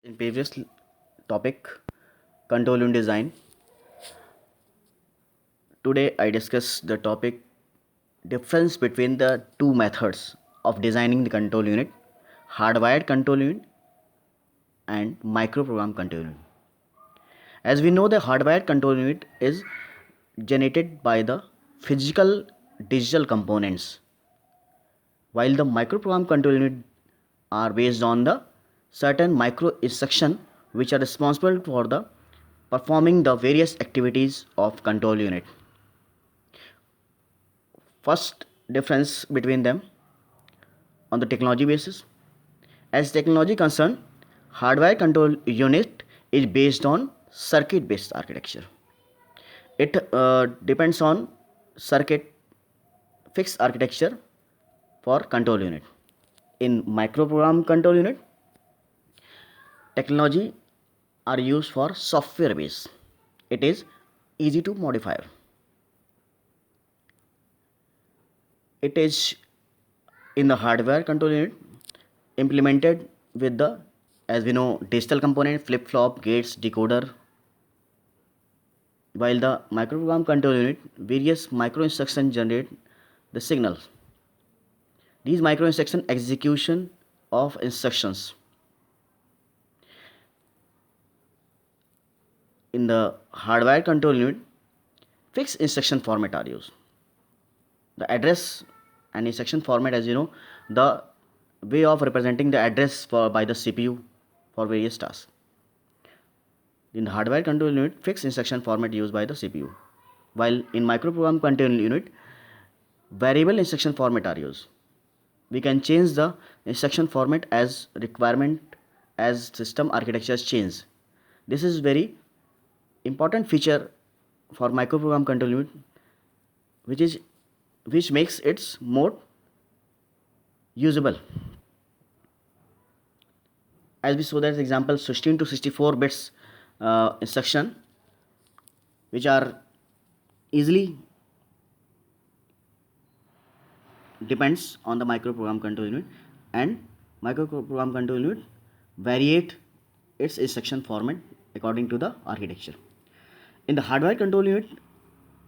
In previous topic, control unit design, today I discuss the topic difference between the two methods of designing the control unit, hardwired control unit and microprogram control unit. As we know, the hardwired control unit is generated by the physical digital components, while the microprogram control unit are based on the certain micro instruction which are responsible for the performing the various activities of control unit. First difference between them on the technology basis. As technology concerned, hardware control unit is based on circuit based architecture. It depends on circuit fixed architecture for control unit. In microprogram control unit, technology are used for software base. It is easy to modify. It is in the hardware control unit implemented with the, as we know, digital component, flip flop, gates, decoder, while the microprogram control unit various micro instructions generate the signals. These micro instruction execution of instructions. In the hardware control unit, fixed instruction format are used. The address and instruction format, as you know, the way of representing the address by the CPU for various tasks. In the hardware control unit, fixed instruction format used by the CPU, while in microprogram control unit, variable instruction format are used. We can change the instruction format as requirement as system architectures change. This is very important feature for microprogram control unit, which makes it more usable. As we saw that example, 16 to 64 bits instruction which are easily depends on the microprogram control unit, and microprogram control unit variate its instruction format according to the architecture. In the hardware control unit,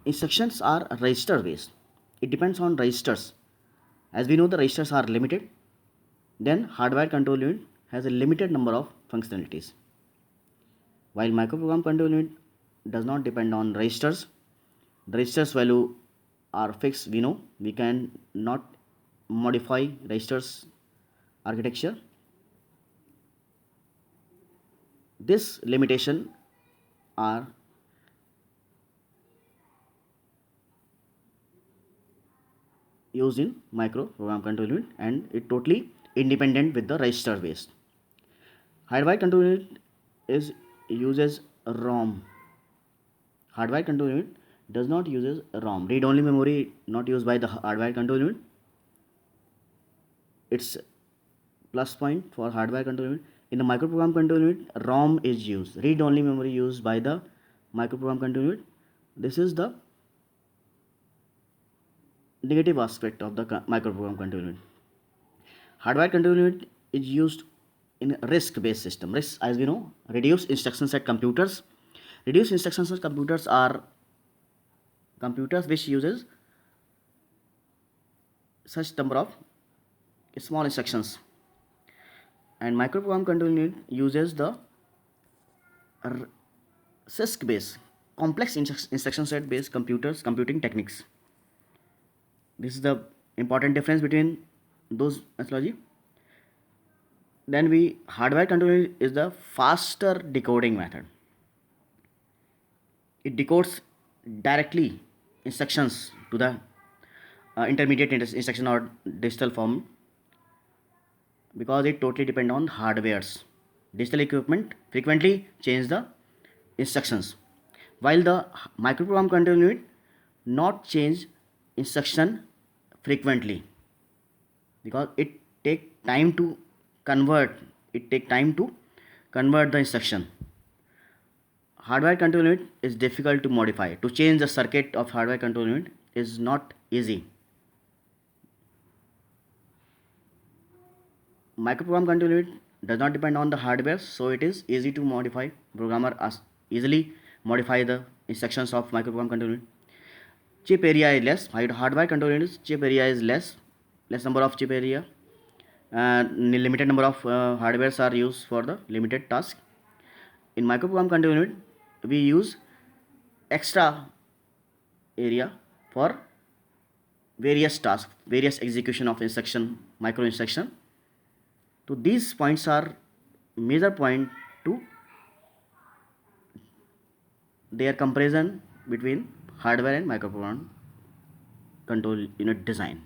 instructions are register based. It depends on registers. As we know, the registers are limited, then hardware control unit has a limited number of functionalities, while microprogram control unit does not depend on registers. The registers value are fixed. We know we can not modify registers architecture. This limitation are used in microprogram control unit, and it totally independent with the register based. Hardware control unit is uses ROM. Hardware control unit does not uses ROM. Read only memory not used by the hardware control unit. It's plus point for hardware control unit. In the microprogram control unit, ROM is used. Read only memory used by the microprogram control unit. This is the negative aspect of the microprogram control unit. Hardware control unit is used in RISC based system. RISC, as we know, reduced instruction set computers. Reduced instruction set computers are computers which uses such number of small instructions, and microprogram control unit uses the CISC based complex instruction set based computing techniques. This is the important difference between those methodology. Then we hardware control is the faster decoding method. It decodes directly instructions to the intermediate instruction or digital form, because it totally depend on hardwares. Digital equipment frequently change the instructions, while the microprogram control unit not change instruction frequently, because it take time to convert the instruction. Hardware control unit is difficult to modify. To change the circuit of hardware control unit is not easy. Microprogram control unit does not depend on the hardware, so it is easy to modify. Programmer easily modify the instructions of microprogram control unit. Chip area is less. Hardware control units chip area is less number of chip area, and limited number of hardwares are used for the limited task. In microprogram control unit, we use extra area for various tasks, various execution of instruction, micro instruction. So these points are major point to their comparison between hardware and microprogram control unit design.